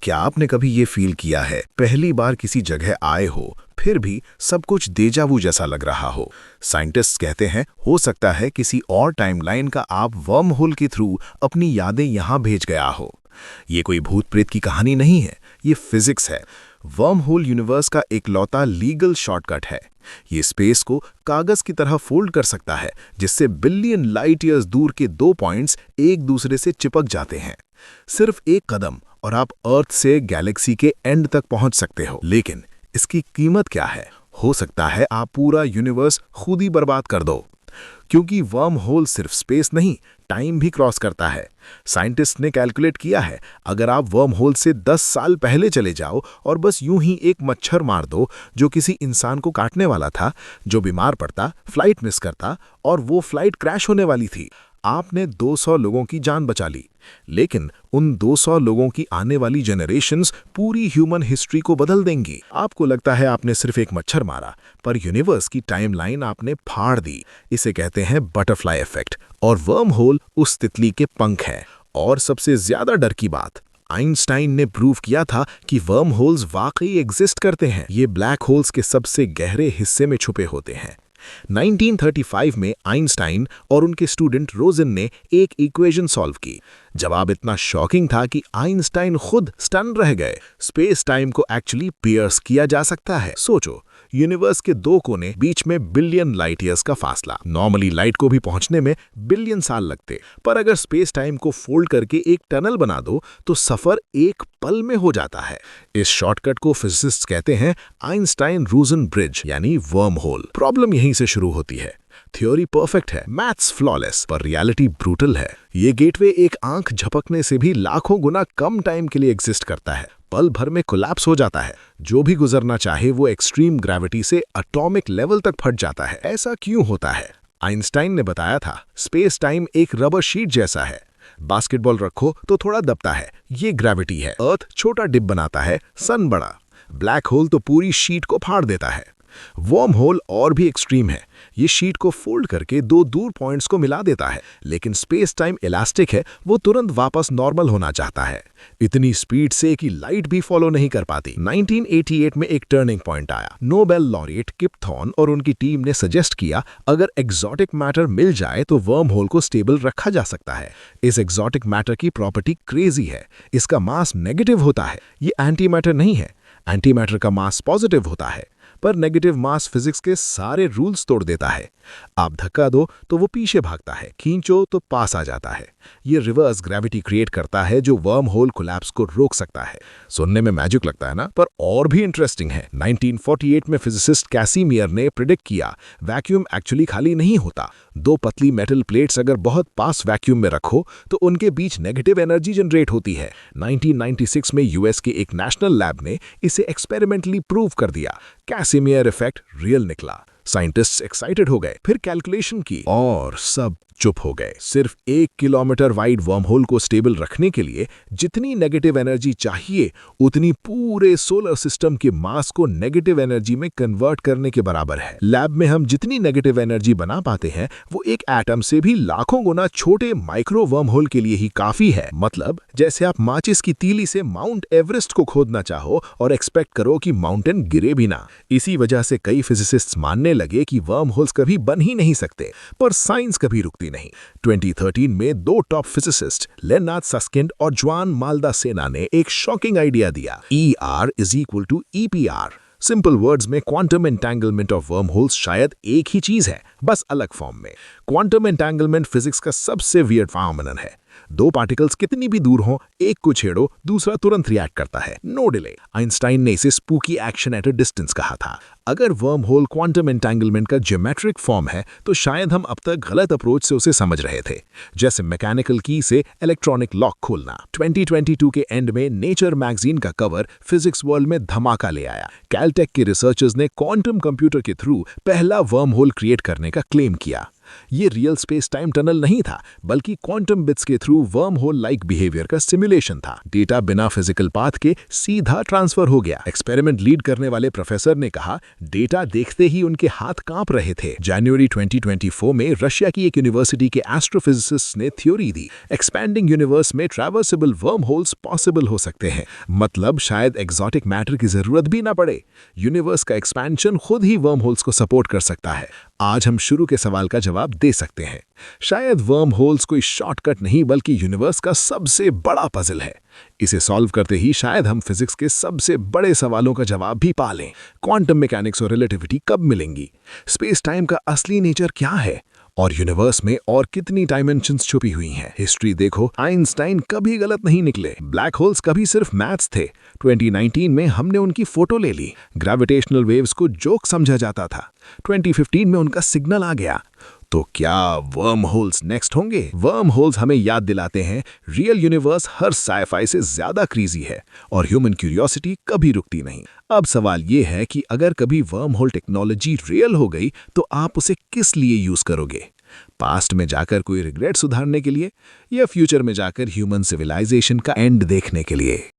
क्या आपने कभी ये फील किया है, पहली बार किसी जगह आए हो फिर भी सब कुछ डेजावू जैसा लग रहा हो? साइंटिस्ट्स कहते हैं हो सकता है किसी और टाइमलाइन का आप वर्म होल के थ्रू अपनी यादें यहां भेज गया हो। ये कोई भूत प्रेत की कहानी नहीं है, ये फिजिक्स है। वर्म होल यूनिवर्स का इकलौता लीगल शॉर्टकट है। ये स्पेस को कागज की तरह फोल्ड कर सकता है, जिससे बिलियन लाइट ईयर्स दूर के दो पॉइंट्स एक दूसरे से चिपक जाते हैं। सिर्फ एक कदम और आप अर्थ से गैलेक्सी के एंड तक पहुंच सकते हो। लेकिन इसकी कीमत क्या है? हो सकता है आप पूरा यूनिवर्स खुद ही बर्बाद कर दो, क्योंकि वर्म होल सिर्फ स्पेस नहीं, टाइम भी क्रॉस करता है। साइंटिस्ट ने कैलकुलेट किया है, अगर आप वर्म होल से 10 साल पहले चले जाओ और बस यूं ही एक मच्छर मार दो जो किसी इंसान को काटने वाला था, जो बीमार पड़ता, फ्लाइट मिस करता और वो फ्लाइट क्रैश होने वाली थी, आपने 200 लोगों की जान बचा ली। लेकिन उन 200 लोगों की आने वाली जनरेशन्स पूरी ह्यूमन हिस्ट्री को बदल देंगी। आपको लगता है आपने सिर्फ एक मच्छर मारा, पर यूनिवर्स की टाइमलाइन आपने फाड़ दी। इसे कहते हैं बटरफ्लाई इफेक्ट, और वर्म होल उस तितली के पंख हैं। और सबसे ज्यादा डर की बात, आइंस्टाइन ने प्रूव किया था कि वर्म होल्स वाकई एग्जिस्ट करते हैं। ये ब्लैक होल्स के सबसे गहरे हिस्से में छुपे होते हैं। 1935 में आइंस्टाइन और उनके स्टूडेंट रोजन ने एक इक्वेशन सॉल्व की। जवाब इतना शॉकिंग था कि आइंस्टाइन खुद स्टन रह गए। स्पेस टाइम को एक्चुअली पियर्स किया जा सकता है। सोचो, यूनिवर्स के दो कोने, बीच में बिलियन लाइट ईयर्स का फासला। नॉर्मली लाइट को भी पहुंचने में बिलियन साल लगते, पर अगर स्पेस टाइम को फोल्ड करके एक टनल बना दो तो सफर एक पल में हो जाता है। इस शॉर्टकट को फिजिसिस्ट्स कहते हैं आइंस्टाइन रोजन ब्रिज, यानी वर्म होल। प्रॉब्लम यहीं से शुरू होती है। थ्योरी परफेक्ट है, मैथ्स फ्लॉलेस, पर रियलिटी ब्रूटल है। ये गेटवे एक आंख झपकने से भी लाखों गुना कम टाइम के लिए एग्जिस्ट करता है। पल भर में कोलैप्स हो जाता है। जो भी गुजरना चाहे वो एक्सट्रीम ग्रेविटी से एटॉमिक लेवल तक फट जाता है। ऐसा क्यों होता है? आइंस्टाइन ने बताया था, स्पेस टाइम एक रबर शीट जैसा है। बास्केटबॉल रखो तो थोड़ा दबता है, ये ग्रेविटी है। अर्थ छोटा डिप बनाता है, सन बड़ा। ब्लैक होल तो पूरी शीट को फाड़ देता है। वर्म होल और भी एक्सट्रीम है। ये शीट को फोल्ड करके दो दूर पॉइंट्स को मिला देता है, लेकिन स्पेस टाइम इलास्टिक है, वो तुरंत वापस नॉर्मल होना चाहता है। इतनी स्पीड से कि लाइट भी फॉलो नहीं कर पाती। 1988 में एक टर्निंग पॉइंट आया। नोबेल लॉरिएट किप थॉर्न और उनकी टीम ने सजेस्ट किया, अगर एक्सोटिक मैटर मिल जाए तो वर्म होल को स्टेबल रखा जा सकता है। इस एक्सोटिक मैटर की प्रॉपर्टी क्रेजी है। इसका मास नेगेटिव होता है। ये एंटी मैटर नहीं है। एंटी मैटर का मास पॉजिटिव होता है, पर नेगेटिव मास फिजिक्स के सारे रूल्स तोड़ देता है। आप धक्का दो तो वो पीछे भागता है, खींचो तो पास आ जाता है। ये रिवर्स ग्रेविटी क्रिएट करता है जो वर्म होल कोलैप्स को रोक सकता है। सुनने में मैजिक लगता है ना, पर और भी इंटरेस्टिंग है। 1948 में फिजिसिस्ट कैसिमियर ने प्रिडिक्ट किया, वैक्यूम एक्चुअली खाली नहीं होता। दो पतली मेटल प्लेट्स अगर बहुत पास वैक्यूम में रखो तो उनके बीच नेगेटिव एनर्जी जनरेट होती है। 1996 में यूएस के एक नेशनल लैब ने इसे एक्सपेरिमेंटली प्रूव कर दिया। कैसिमियर इफेक्ट रियल निकला। साइंटिस्ट्स एक्साइटेड हो गए, फिर कैलकुलेशन की और सब चुप हो गए। सिर्फ 1 किलोमीटर वाइड वर्म होल को स्टेबल रखने के लिए जितनी नेगेटिव एनर्जी चाहिए, उतनी पूरे सोलर सिस्टम के मास को नेगेटिव एनर्जी में कन्वर्ट करने के बराबर है। लैब में हम जितनी नेगेटिव एनर्जी बना पाते हैं, वो एक एटम से भी लाखों गुना छोटे माइक्रो वर्म होल के लिए ही काफी है। मतलब जैसे आप माचिस की तीली से माउंट एवरेस्ट को खोदना चाहो और एक्सपेक्ट करो कि माउंटेन गिरे भी ना। इसी वजह से कई फिजिसिस्ट्स मानने लगे कि वर्म होल्स कभी बन ही नहीं सकते, पर साइंस कभी रुकती नहीं। 2013 में दो टॉप फिजिसिस्ट लेनार्ड सस्किंड और जॉन माल्दासेना ने एक शॉकिंग आइडिया दिया, ER = EPR। सिंपल वर्ड्स में quantum entanglement of worm holes शायद एक ही चीज है, बस अलग फॉर्म में। क्वांटम एंटेंगलमेंट फिजिक्स का सबसे वियर्ड फिनोमेनन है। दो पार्टिकल्स कितनी भी दूर हों, एक को छेड़ो दूसरा तुरंत रिएक्ट करता है, नो डिले। आइंस्टाइन ने इसे spooky action at a distance कहा था। अगर वर्म होल क्वांटम एंटेंगलमेंट का ज्योमेट्रिक फॉर्म है तो शायद हम अब तक गलत अप्रोच से उसे समझ रहे थे, जैसे मैकेनिकल की से इलेक्ट्रॉनिक लॉक खोलना। 2022 के एंड में नेचर मैगजीन का कवर फिजिक्स वर्ल्ड में धमाका ले आया। कैलटेक के रिसर्चर्स ने क्वांटम कंप्यूटर के थ्रू पहला वर्म होल क्रिएट करने का क्लेम किया। ये रियल स्पेस टाइम टनल नहीं था, बल्कि क्वांटम बिट्स के through worm hole like behaviour का सिमुलेशन था। डेटा बिना फिजिकल पाथ के सीधा ट्रांसफर हो गया। एक्सपेरिमेंट लीड करने वाले प्रोफेसर ने कहा, डेटा देखते ही उनके हाथ कांप रहे थे। जनवरी 2024 में रशिया की एक यूनिवर्सिटी के एस्ट्रोफिजिसिस्ट ने थ्योरी दी, एक्सपैंडिंग यूनिवर्स में ट्रैवर्सेबल वर्म होल्स पॉसिबल हो सकते हैं। मतलब शायद एक्सोटिक मैटर की जरूरत भी ना पड़े। यूनिवर्स का एक्सपेंशन खुद ही वर्म होल्स को सपोर्ट कर सकता है। आज हम शुरू के सवाल का जवाब दे सकते हैं। शायद वर्म होल्स कोई शॉर्टकट नहीं, बल्कि यूनिवर्स का सबसे बड़ा पजल है। इसे सॉल्व करते ही शायद हम फिजिक्स के सबसे बड़े सवालों का जवाब भी पा लें। क्वांटम मैकेनिक्स और रिलेटिविटी कब मिलेंगी? स्पेस टाइम का असली नेचर क्या है? और यूनिवर्स में और कितनी डायमेंशंस छुपी हुई हैं? हिस्ट्री देखो, आइंस्टाइन कभी गलत नहीं निकले। ब्लैक होल्स कभी सिर्फ मैथ्स थे। 2019 में हमने उनकी फोटो ले ली। ग्रेविटेशनल वेव्स को जोक समझा जाता था। 2015 में उनका सिग्नल आ गया। तो क्या वर्म होल्स नेक्स्ट होंगे? वर्म होल्स हमें याद दिलाते हैं, रियल यूनिवर्स हर साइफाई से ज्यादा क्रेजी है और ह्यूमन क्यूरियोसिटी कभी रुकती नहीं। अब सवाल ये है कि अगर कभी वर्म होल टेक्नोलॉजी रियल हो गई तो आप उसे किस लिए यूज करोगे? पास्ट में जाकर कोई रिग्रेट सुधारने के लिए, या फ्यूचर में जाकर ह्यूमन सिविलाइजेशन का एंड देखने के लिए?